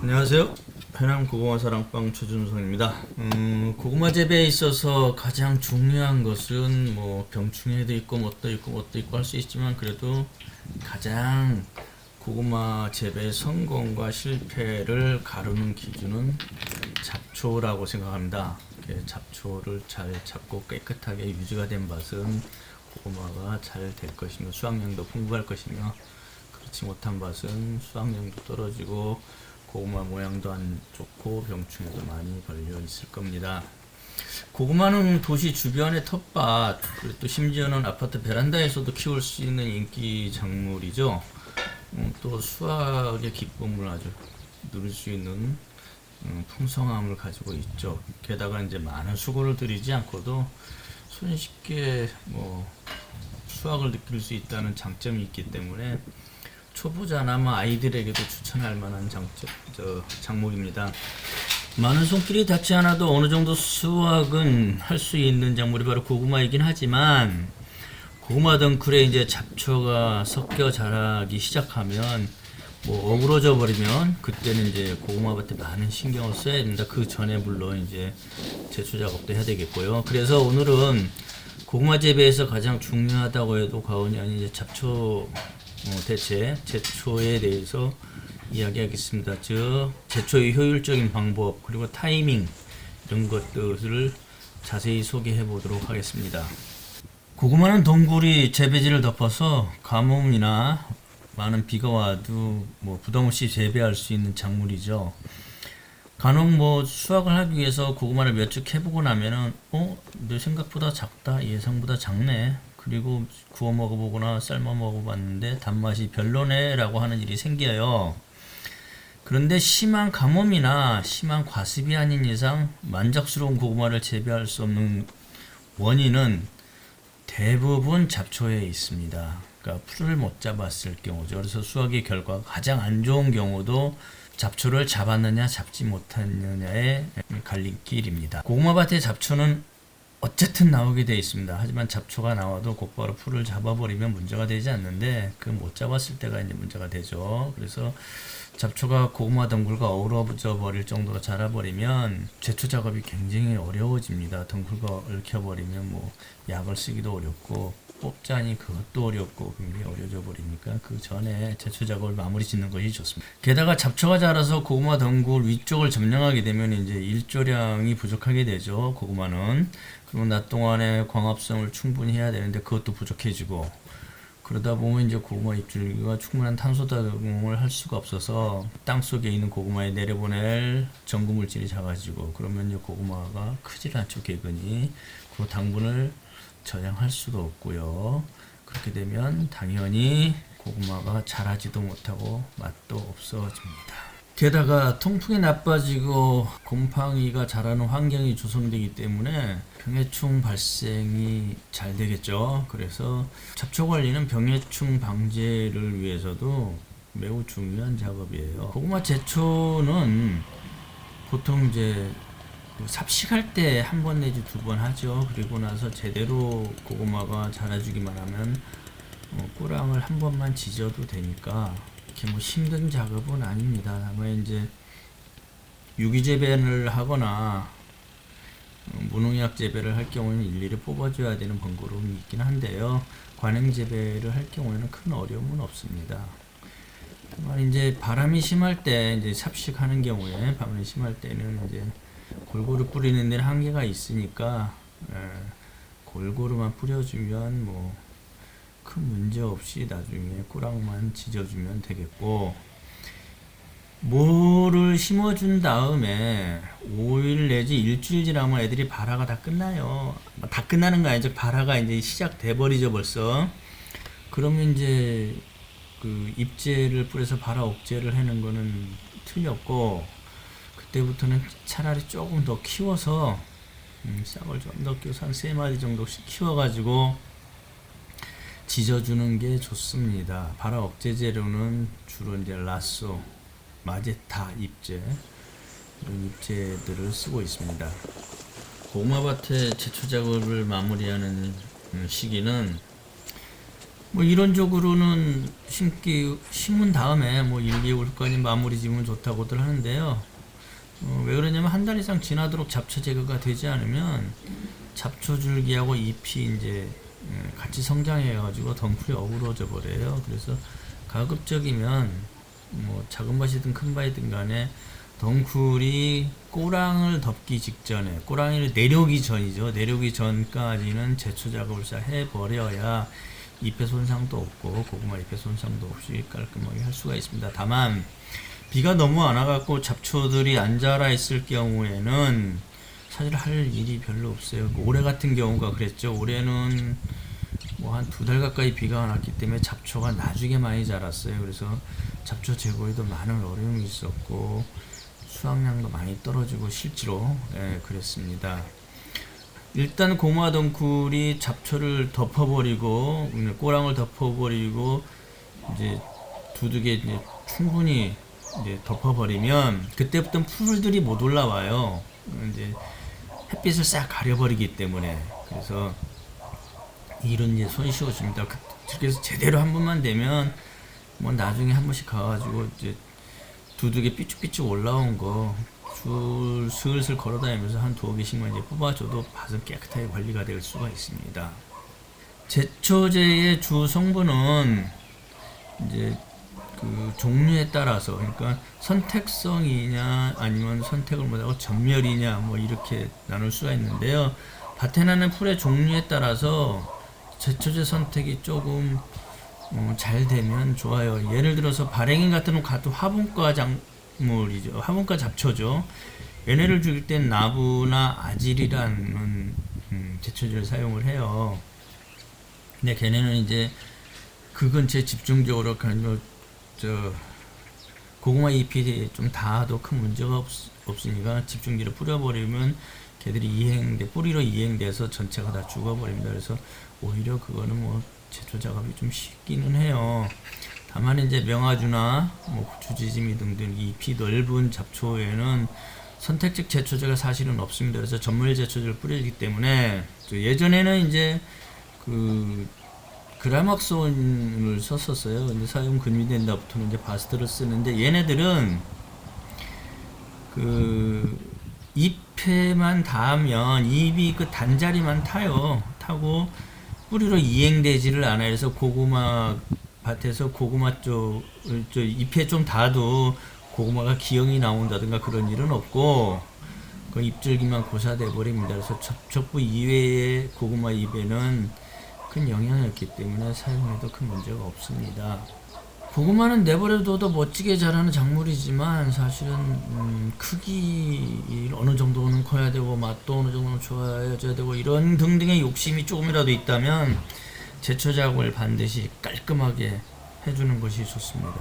안녕하세요. 해남 고구마 사랑방 최준성입니다. 고구마 재배에 있어서 가장 중요한 것은 뭐 병충해도 있고 뭣도 있고 할 수 있지만, 그래도 가장 고구마 재배 성공과 실패를 가르는 기준은 잡초라고 생각합니다. 잡초를 잘 잡고 깨끗하게 유지가 된 밭은 고구마가 잘 될 것이며 수확량도 풍부할 것이며, 그렇지 못한 밭은 수확량도 떨어지고 고구마 모양도 안 좋고 병충해도 많이 걸려 있을 겁니다. 고구마는 도시 주변의 텃밭, 그리고 또 심지어는 아파트 베란다에서도 키울 수 있는 인기 작물이죠. 또 수확의 기쁨을 아주 누릴 수 있는 풍성함을 가지고 있죠. 게다가 이제 많은 수고를 들이지 않고도 손쉽게 수확을 느낄 수 있다는 장점이 있기 때문에 초보자나 아이들에게도 추천할 만한 작물입니다. 많은 손길이 닿지 않아도 어느 정도 수확은 할 수 있는 작물이 바로 고구마이긴 하지만, 고구마 덩굴에 이제 잡초가 섞여 자라기 시작하면 어그러져 버리면 그때는 이제 고구마밭에 많은 신경을 써야 됩니다. 그 전에 물론 이제 제초 작업도 해야 되겠고요. 그래서 오늘은 고구마 재배에서 가장 중요하다고 해도 과언이 아닌 이제 잡초 대체, 제초에 대해서 이야기하겠습니다. 즉, 제초의 효율적인 방법, 그리고 타이밍, 이런 것들을 자세히 소개해 보도록 하겠습니다. 고구마는 덩굴이 재배지를 덮어서 가뭄이나 많은 비가 와도 부담 없이 재배할 수 있는 작물이죠. 간혹 수확을 하기 위해서 고구마를 몇 주 해보고 나면은 내 생각보다 작다, 예상보다 작네, 그리고 구워 먹어보거나 삶아 먹어봤는데 단맛이 별로네 라고 하는 일이 생겨요. 그런데 심한 가뭄이나 심한 과습이 아닌 이상 만족스러운 고구마를 재배할 수 없는 원인은 대부분 잡초에 있습니다. 그러니까 풀을 못 잡았을 경우죠. 그래서 수확의 결과가 가장 안 좋은 경우도 잡초를 잡았느냐 잡지 못했느냐의 갈림길입니다. 고구마밭의 잡초는 어쨌든 나오게 되어 있습니다. 하지만 잡초가 나와도 곧바로 풀을 잡아버리면 문제가 되지 않는데, 그 못 잡았을 때가 이제 문제가 되죠. 그래서 잡초가 고구마 덩굴과 어우러져 버릴 정도로 자라버리면 제초 작업이 굉장히 어려워집니다. 덩굴과 얽혀버리면 약을 쓰기도 어렵고 뽑자니 그것도 어렵고 굉장히 어려져 버리니까 그 전에 제초 작업을 마무리 짓는 것이 좋습니다. 게다가 잡초가 자라서 고구마 덩굴 위쪽을 점령하게 되면 이제 일조량이 부족하게 되죠. 고구마는. 그리고 낮 동안에 광합성을 충분히 해야 되는데 그것도 부족해지고, 그러다 보면 이제 고구마 잎줄기가 충분한 탄소 다공을 할 수가 없어서 땅 속에 있는 고구마에 내려보낼 전구 물질이 작아지고, 그러면 이제 고구마가 크질 않죠, 개근이. 그 당분을 저장할 수도 없고요. 그렇게 되면 당연히 고구마가 자라지도 못하고 맛도 없어집니다. 게다가 통풍이 나빠지고 곰팡이가 자라는 환경이 조성되기 때문에 병해충 발생이 잘 되겠죠. 그래서 잡초 관리는 병해충 방제를 위해서도 매우 중요한 작업이에요. 고구마 제초는 보통 이제 삽식할 때 한 번 내지 두 번 하죠. 그리고 나서 제대로 고구마가 자라주기만 하면 꾸랑을 한 번만 지져도 되니까 이렇게 힘든 작업은 아닙니다. 다만 이제 유기 재배를 하거나 무농약 재배를 할 경우에는 일일이 뽑아줘야 되는 번거로움이 있긴 한데요. 관행 재배를 할 경우에는 큰 어려움은 없습니다. 다만 이제 바람이 심할 때, 이제 삽식하는 경우에 바람이 심할 때는 이제 골고루 뿌리는 데는 한계가 있으니까 골고루만 뿌려주면 큰 문제 없이 나중에 꾸락만 지져주면 되겠고, 모를 심어준 다음에 5일 내지 일주일 지나면 애들이 발화가 다 끝나요. 다 끝나는 거 아니죠. 발화가 이제 시작돼 버리죠, 벌써. 그러면 이제 그 잎제를 뿌려서 발화 억제를 하는 거는 틀렸고, 그때부터는 차라리 조금 더 키워서 싹을 좀 더 키워서 한 3마디 정도씩 키워가지고 지져주는 게 좋습니다. 발화 억제 재료는 주로 이제 라쏘, 마제타 잎제, 이런 잎제들을 쓰고 있습니다. 고구마밭의 제초 작업을 마무리하는 시기는 뭐 이론적으로는 심은 다음에 뭐 1, 2월까지 마무리 지으면 좋다고들 하는데요. 왜 그러냐면 한 달 이상 지나도록 잡초 제거가 되지 않으면 잡초 줄기하고 잎이 이제 같이 성장해가지고 덩쿨이 어우러져 버려요. 그래서 가급적이면 뭐 작은 밭이든 큰 밭이든 간에 덩쿨이 꼬랑을 덮기 직전에, 꼬랑이를 내려오기 전이죠. 내려오기 전까지는 제초 작업을 잘 해버려야 잎의 손상도 없고 고구마 잎의 손상도 없이 깔끔하게 할 수가 있습니다. 다만 비가 너무 안 와갖고 잡초들이 안 자라 있을 경우에는 사실 할 일이 별로 없어요. 올해 같은 경우가 그랬죠. 올해는 뭐 한 2달 가까이 비가 안 왔기 때문에 잡초가 나중에 많이 자랐어요. 그래서 잡초 제거에도 많은 어려움이 있었고 수확량도 많이 떨어지고 실제로 그랬습니다. 일단 고구마 덩쿨이 잡초를 덮어버리고 꼬랑을 덮어버리고 이제 두둑에 이제 충분히 이제 덮어버리면 그때부터 풀들이 못 올라와요. 이제 햇빛을 싹 가려버리기 때문에. 그래서 일은 이제 손쉬워집니다. 그래서 제대로 한 번만 되면 뭐 나중에 한 번씩 가가지고 이제 두둑에 삐쭉삐쭉 올라온 거 슬슬 걸어다니면서 한 2개씩만 이제 뽑아줘도 밭은 깨끗하게 관리가 될 수가 있습니다. 제초제의 주 성분은 이제 그 종류에 따라서, 그러니까 선택성이냐 아니면 선택을 못하고 전멸이냐 뭐 이렇게 나눌 수가 있는데요. 밭에 나는 풀의 종류에 따라서 제초제 선택이 조금 잘 되면 좋아요. 예를 들어서 발행인 같은 경우 화분과 작물이죠. 화분과 잡초죠. 얘네를 죽일 땐 나부나 아질이라는 제초제를 사용을 해요. 근데 걔네는 이제 그 근처에 집중적으로 고구마 잎이 좀 닿아도 큰 문제가 없으니까 집중기를 뿌려버리면 걔들이 뿌리로 이행돼서 전체가 다 죽어버립니다. 그래서 오히려 그거는 뭐 제초 작업이 좀 쉽기는 해요. 다만 이제 명아주나 뭐 고추지짐이 등등 잎이 넓은 잡초에는 선택적 제초제가 사실은 없습니다. 그래서 전물 제초제를 뿌리기 때문에 예전에는 이제 그 그라막손을 썼었어요. 근데 사용 근미된 다부터는 이제 바스트를 쓰는데 얘네들은 그 잎에만 닿으면 잎이 그 단자리만 타고 뿌리로 이행되지를 않아요. 그래서 고구마 밭에서 고구마 쪽 잎에 좀 닿아도 고구마가 기형이 나온다든가 그런 일은 없고 그 잎줄기만 고사돼 버립니다. 그래서 접촉부 이외의 고구마 잎에는 큰 영향이 없기 때문에 사용해도 큰 문제가 없습니다. 고구마는 내버려둬도 멋지게 자라는 작물이지만 사실은 크기 어느 정도는 커야 되고 맛도 어느 정도는 좋아져야 되고 이런 등등의 욕심이 조금이라도 있다면 제초 작업을 반드시 깔끔하게 해주는 것이 좋습니다.